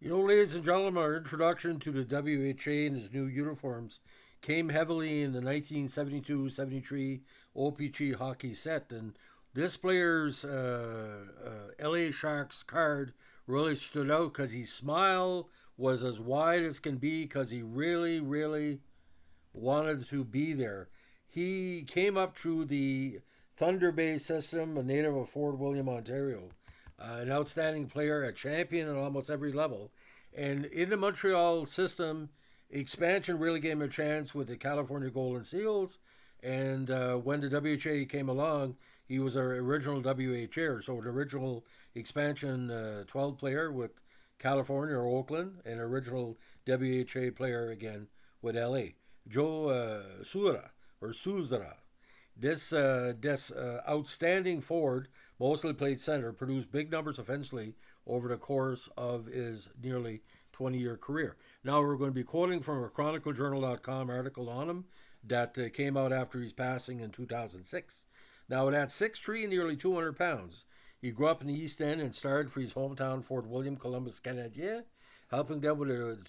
Ladies and gentlemen, our introduction to the WHA and his new uniforms came heavily in the 1972-73 OPG hockey set, and this player's LA Sharks card really stood out because his smile was as wide as can be because he really, really wanted to be there. He came up through the Thunder Bay system, a native of Fort William, Ontario, an outstanding player, a champion at almost every level. And in the Montreal system, expansion really gave him a chance with the California Golden Seals. And when the WHA came along, he was our original WHAer, so the original expansion 12 player with California or Oakland, and original WHA player again with LA. Joe Szura or Szura. This outstanding forward, mostly played center, produced big numbers offensively over the course of his nearly 20-year career. Now we're going to be quoting from a ChronicleJournal.com article on him that came out after his passing in 2006. Now, at 6'3" and nearly 200 pounds, he grew up in the East End and started for his hometown Fort William Columbus Canadien, helping them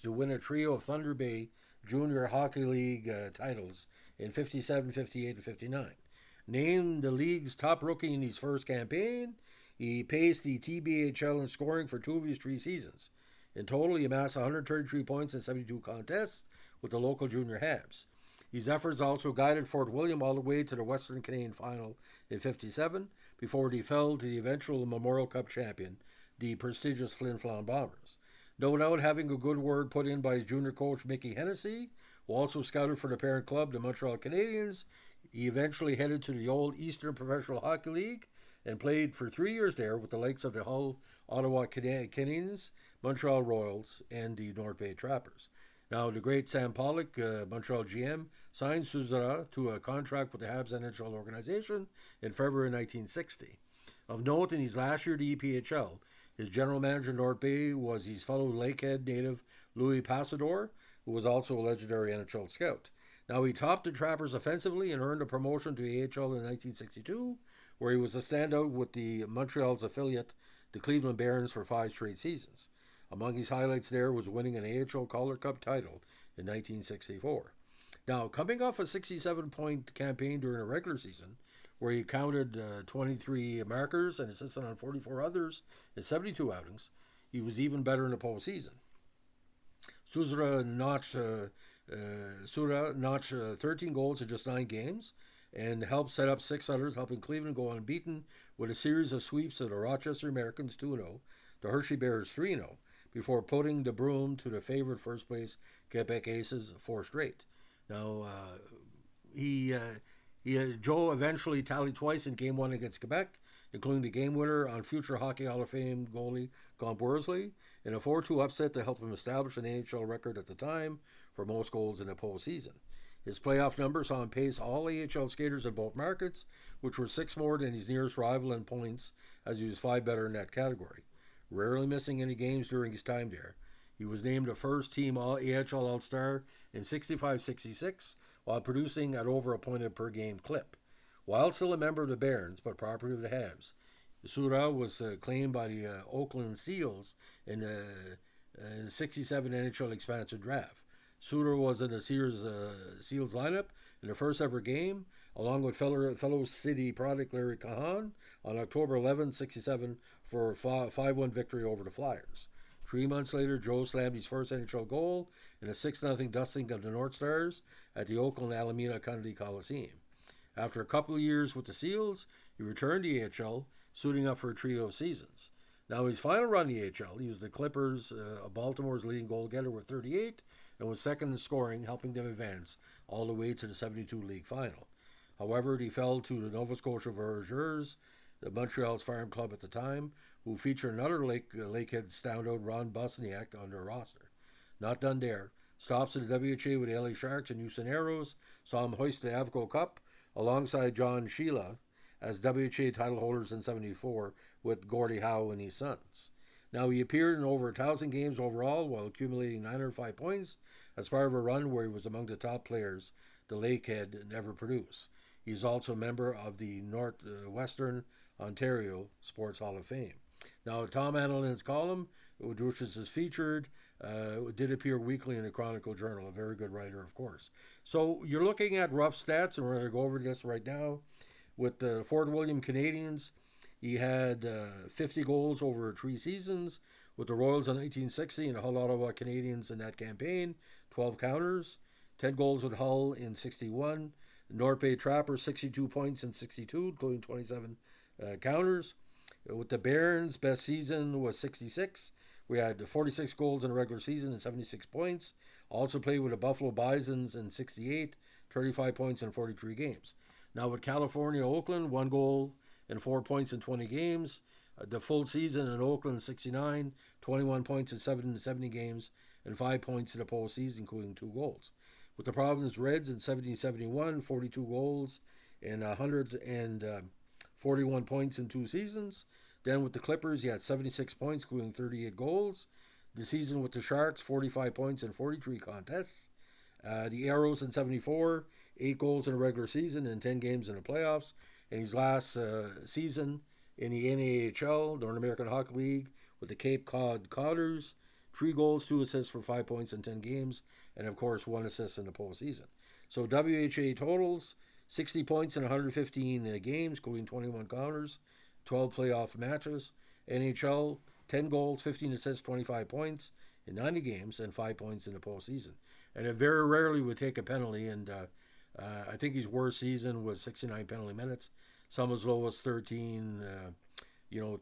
to win a trio of Thunder Bay Junior Hockey League titles in 57, 58, and 59. Named the league's top rookie in his first campaign, he paced the TBHL in scoring for two of his three seasons. In total, he amassed 133 points in 72 contests with the local junior Habs. His efforts also guided Fort William all the way to the Western Canadian final in 57 before he fell to the eventual Memorial Cup champion, the prestigious Flin Flon Bombers. No doubt having a good word put in by his junior coach Mickey Hennessy, who also scouted for the parent club, the Montreal Canadiens, he eventually headed to the old Eastern Professional Hockey League and played for 3 years there with the likes of the Hull Ottawa Canadiens, Montreal Royals, and the North Bay Trappers. Now, the great Sam Pollock, Montreal GM, signed Szura to a contract with the Habs NHL organization in February 1960. Of note, in his last year at the EPHL, his general manager in North Bay was his fellow Lakehead native Louis Passador, who was also a legendary NHL scout. Now, he topped the Trappers offensively and earned a promotion to AHL in 1962, where he was a standout with the Montreal's affiliate, the Cleveland Barons, for 5 straight seasons. Among his highlights there was winning an AHL Calder Cup title in 1964. Now, coming off a 67-point campaign during a regular season, where he counted 23 markers and assisted on 44 others in 72 outings, he was even better in the postseason. Szura notched 13 goals in just 9 games and helped set up 6 others, helping Cleveland go unbeaten with a series of sweeps of the Rochester Americans 2-0, the Hershey Bears 3-0, before putting the broom to the favorite first place Quebec Aces 4 straight. Now, Joe eventually tallied twice in Game 1 against Quebec, including the game winner on future Hockey Hall of Fame goalie Gomp Worsley, in a 4-2 upset to help him establish an AHL record at the time for most goals in a postseason. His playoff numbers saw him pace all AHL skaters in both markets, which were 6 more than his nearest rival in points, as he was 5 better in that category. Rarely missing any games during his time there. He was named a first-team AHL All-Star in 65-66 while producing at over a point per game clip. While still a member of the Barons, but property of the Habs, Szura was claimed by the Oakland Seals in the 67 NHL expansion draft. Szura was in the Seals lineup in the first ever game, along with fellow city product Larry Cahan, on October 11, 67, for a 5-1 victory over the Flyers. 3 months later, Joe slammed his first NHL goal in a 6-0 dusting of the North Stars at the Oakland Alameda County Coliseum. After a couple of years with the Seals, he returned to the AHL, suiting up for a trio of seasons. Now, his final run in the AHL, he was the Clippers of Baltimore's leading goal getter with 38 and was second in scoring, helping them advance all the way to the 72 league final. However, he fell to the Nova Scotia WHAers, the Montreal's farm club at the time, who featured another Lakehead standout, Ron Bosniak, on their roster. Not done there. Stops at the WHA with the LA Sharks and Houston Aeroes saw him hoist the Avco Cup alongside John Sheila as WHA title holders in 74 with Gordie Howe and his sons. Now, he appeared in over 1,000 games overall while accumulating 905 points as part of a run where he was among the top players the Lakehead never produced. He is also a member of the Northwestern Ontario Sports Hall of Fame. Now, Tom Hanlon's column which is featured, did appear weekly in the Chronicle Journal, a very good writer, of course. So you're looking at rough stats, and we're going to go over this right now. With the Fort William Canadiens, he had 50 goals over 3 seasons. With the Royals in 1960 and the Hull Ottawa Canadiens in that campaign, 12 counters. 10 goals with Hull in 61. North Bay Trappers, 62 points in 62, including 27 counters. With the Barons, best season was 66. We had 46 goals in the regular season and 76 points. Also played with the Buffalo Bisons in 68, 35 points in 43 games. Now with California, Oakland, 1 goal and 4 points in 20 games. The full season in Oakland, 69, 21 points in 70 games, and 5 points in the postseason, including 2 goals. With the Providence Reds in 70-71, 42 goals and 141 points in 2 seasons. Then with the Clippers, he had 76 points, including 38 goals. The season with the Sharks, 45 points in 43 contests. The Aeroes in 74, 8 goals in a regular season and 10 games in the playoffs. And his last season in the NAHL, North American Hockey League, with the Cape Cod Codders, 3 goals, 2 assists for 5 points in 10 games, and of course 1 assist in the postseason. So WHA totals, 60 points in 115 games, including 21 counters, 12 playoff matches. NHL, 10 goals, 15 assists, 25 points in 90 games, and 5 points in the postseason. And it very rarely would take a penalty, and I think his worst season was 69 penalty minutes. Some as low as 13,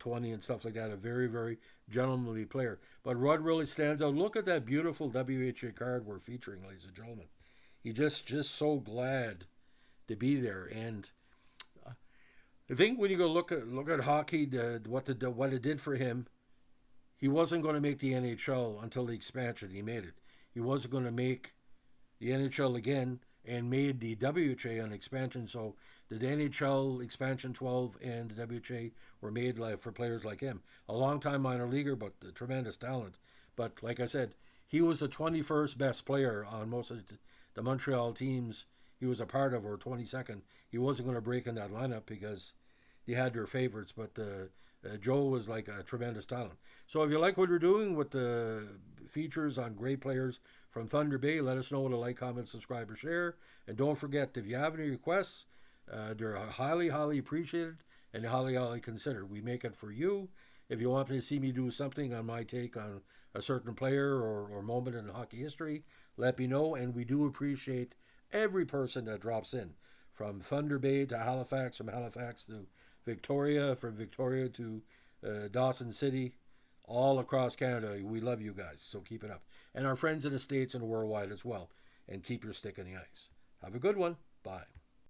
20 and stuff like that. A very, very gentlemanly player. But Rudd really stands out. Look at that beautiful WHA card we're featuring, ladies and gentlemen. He just so glad to be there. And I think when you go look at hockey, what it did for him, he wasn't going to make the NHL until the expansion. He made it. He wasn't going to make the NHL again, and made the WHA an expansion. So the NHL expansion 12 and the WHA were made for players like him. A long-time minor leaguer, but a tremendous talent. But like I said, he was the 21st best player on most of the Montreal teams he was a part of, or 22nd. He wasn't going to break in that lineup because they had their favorites, but Joe was like a tremendous talent. So if you like what we're doing with the features on great players from Thunder Bay, let us know with a like, comment, subscribe, or share. And don't forget, if you have any requests, they're highly, highly appreciated and highly, highly considered. We make it for you. If you want to see me do something on my take on a certain player or moment in hockey history, let me know. And we do appreciate every person that drops in, from Thunder Bay to Halifax, from Halifax to Victoria, from Victoria to Dawson City, all across Canada. We love you guys, so keep it up. And our friends in the States and worldwide as well. And keep your stick in the ice. Have a good one. Bye.